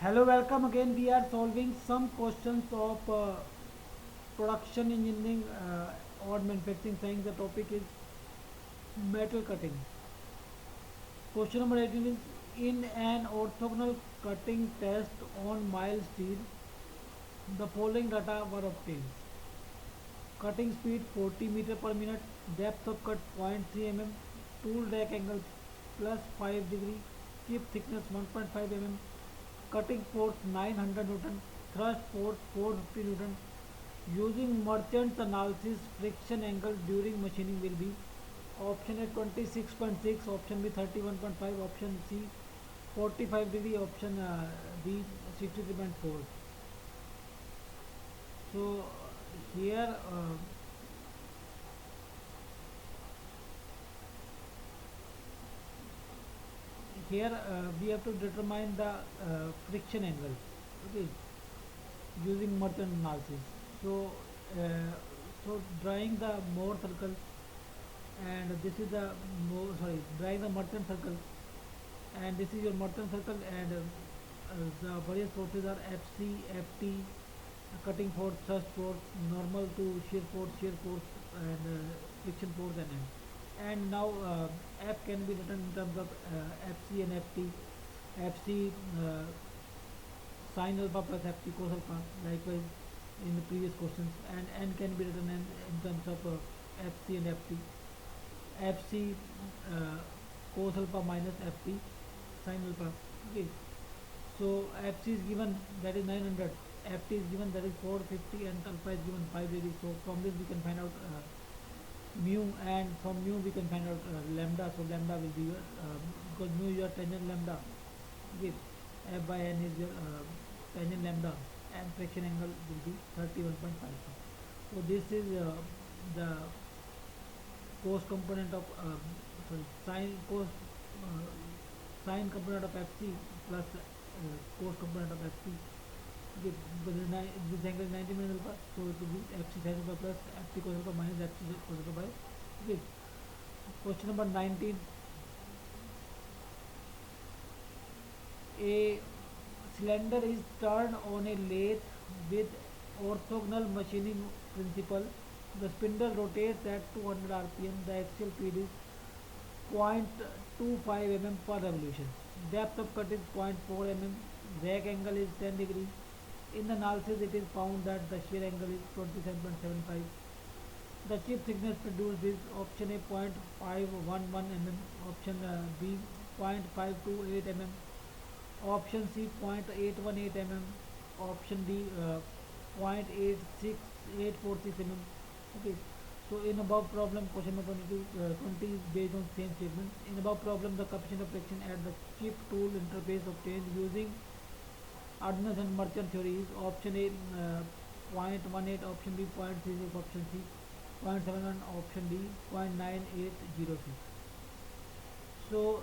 Hello, welcome again. We are solving some questions of production engineering or manufacturing science. The topic is metal cutting. Question number 18 is in an orthogonal cutting test on mild steel, the following data were obtained. Cutting speed 40 meter per minute, depth of cut 0.3 mm, tool rack angle plus 5 degree, chip thickness 1.5 mm, cutting force 900 Newton, thrust force 450 Newton. Using merchant analysis, friction angle during machining will be option A 26.6, option B 31.5, option C 45 degree, option D 63.4. So here we have to determine the friction angle, okay, using merchant analysis. So drawing the Mohr circle, and this is the drawing the merchant circle, and this is your merchant circle, and the various forces are FC, FT, cutting force, thrust force, normal to shear force, and friction force, and M. And now F can be written in terms of FC and FT. FC sin alpha plus FT cos alpha, likewise in the previous questions, and N can be written in terms of FC and FT. FC cos alpha minus FT sin alpha. Okay, so FC is given, that is 900, FT is given, that is 450, and alpha is given 5 degrees. So from this we can find out mu, and from mu we can find out lambda. So lambda will be your because mu is your tangent lambda. Okay, F by N is your tangent lambda, and friction angle will be 31.5. So this is the cos component of uh, sine component of FC plus cos component of FC. Okay, but this angle is 90 minus alpha, so it will be FC sin alpha plus FC cos alpha minus FC cos alpha by. Okay, question number 19. A cylinder is turned on a lathe with orthogonal machining principle. The spindle rotates at 200 rpm. The axial speed is 0.25 mm per revolution. Depth of cut is 0.4 mm. Rack angle is 10 degree. In the analysis, it is found that the shear angle is 27.75. The chip thickness produced is option A 0.511 mm, option B 0.528 mm, option C 0.818 mm, option D 0.86846 mm. Okay, so in above problem, question number 20 is based on same statement. In above problem, the coefficient of friction at the chip tool interface obtained using ordnance and merchant theory is option A 0.18, option B 0.36, option C 0.71, option D 0.980. So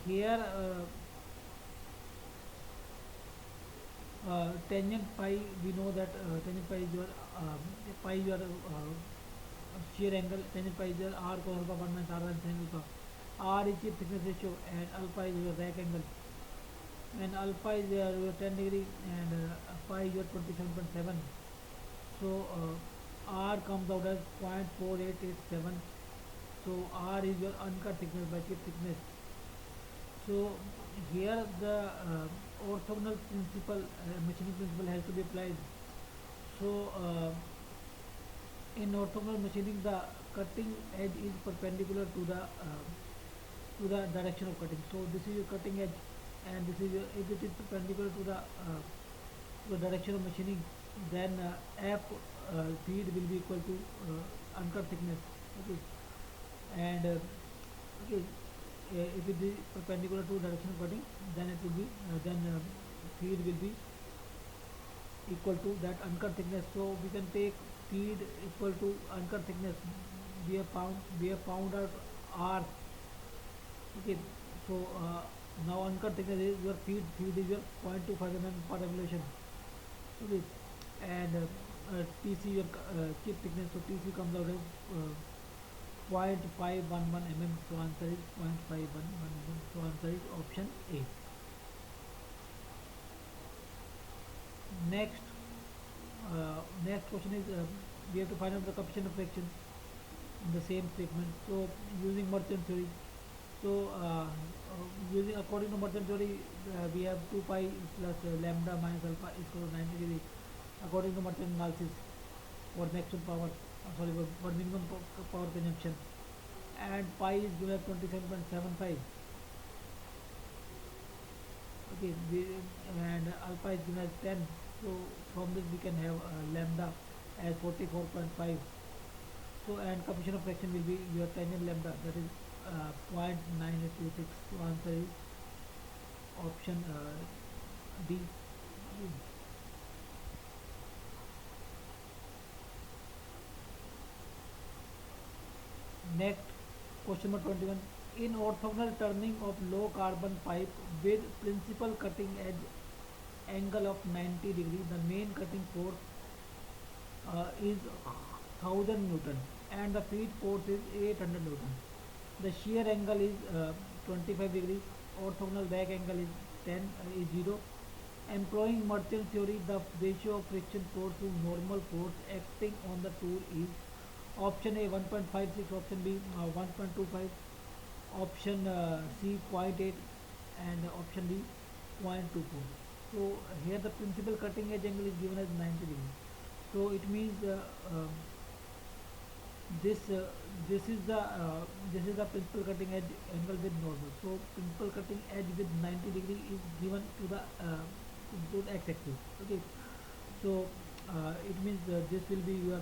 here tangent pi, we know that tangent pi is your shear angle. Tangent pi is your r cos alpha 1 minus r and sin alpha. R is chip thickness ratio, and alpha is your rack angle, and alpha is your 10 degree, and phi is your 27.7. So r comes out as 0.4887. So r is your uncut thickness by chip thickness. So here the orthogonal principle, machining principle, has to be applied. So in orthogonal machining, the cutting edge is perpendicular to the direction of cutting. So this is your cutting edge, and this is your, if it is perpendicular to the direction of machining, then F feed will be equal to uncut thickness. Okay, and okay, if it is perpendicular to direction of cutting, then it will be feed will be equal to that uncut thickness. So we can take feed equal to uncut thickness. We have found out R. Okay, so now uncut thickness is your feed is your 0.25 mm per revolution. Okay, and TC your chip thickness. So TC comes out as 0.511 mm. So answer is 0.511 mm. So answer is option A. Next, next question is we have to find out the coefficient of friction in the same statement. So using merchant theory, so using according to merchant theory, we have 2 pi plus lambda minus alpha is equal to 90 degree according to merchant analysis for maximum power, sorry, for minimum power consumption, and pi is given as 27.75. Okay, and alpha is given as 10. So from this we can have lambda as 44.5. So and coefficient of fraction will be your tangent lambda, that is 0.9826. So answer is option D. Next, question number 21. In orthogonal turning of low carbon pipe with principal cutting edge angle of 90 degree, the main cutting force is 1000 Newton and the feed force is 800 Newton. The shear angle is 25 degree. Orthogonal back angle is 10 is 0. Employing merchant theory, the ratio of friction force to normal force acting on the tool is option A 1.56, option B 1.25, option C 0 0.8, and option D 0.24. So here the principal cutting edge angle is given as 90 degree. So it means this this is the principal cutting edge angle with normal. So principal cutting edge with 90 degree is given to the x-axis. Okay, so it means this will be your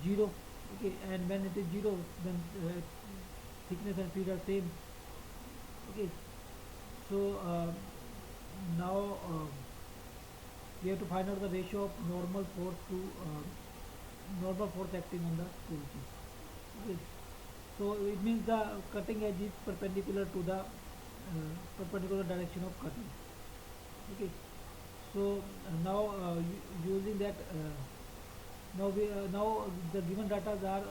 0. Okay, and when it is 0, then thickness and feed are same. Okay, so now we have to find out the ratio of normal force to normal force acting on the tool tip. Okay, so it means the cutting edge is perpendicular to the perpendicular direction of cutting. Okay, so now using that now the given data are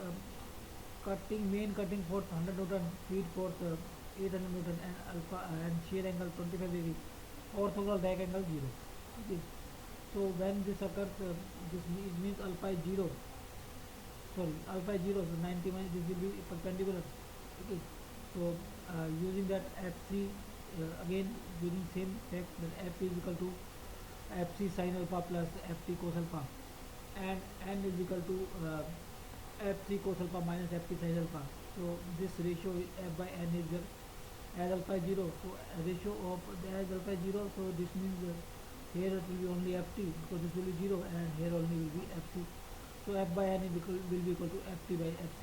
cutting main cutting force 100 Newton, feed force 800 Newton, and alpha and shear angle 25 degree, orthogonal back angle 0. Okay, so when this occurs, it means alpha is 0. Sorry, alpha is 0, so 90 minus this will be perpendicular. Okay, so using that fc, again using same fact that f is equal to fc sin alpha plus ft cos alpha, and n is equal to fc cos alpha minus ft sin alpha. So this ratio f by n is as alpha is 0, so ratio of as alpha is 0, so this means here it will be only ft because this will be 0, and here only will be fc. So f by n will be equal to ft by fc.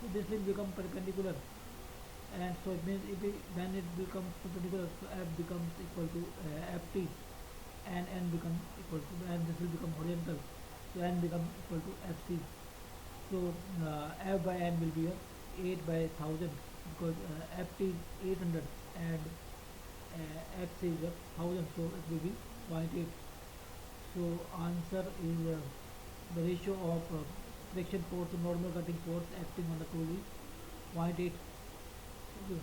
So this will become perpendicular, and so it means when it becomes perpendicular, so f becomes equal to ft, and n becomes equal to, and this will become horizontal, so n becomes equal to fc. So f by n will be 8 by 1000 because ft is 800 and fc is 1000, so it will be 0.8. So answer is the ratio of friction force to normal cutting force acting on the tool is 0.8. Okay.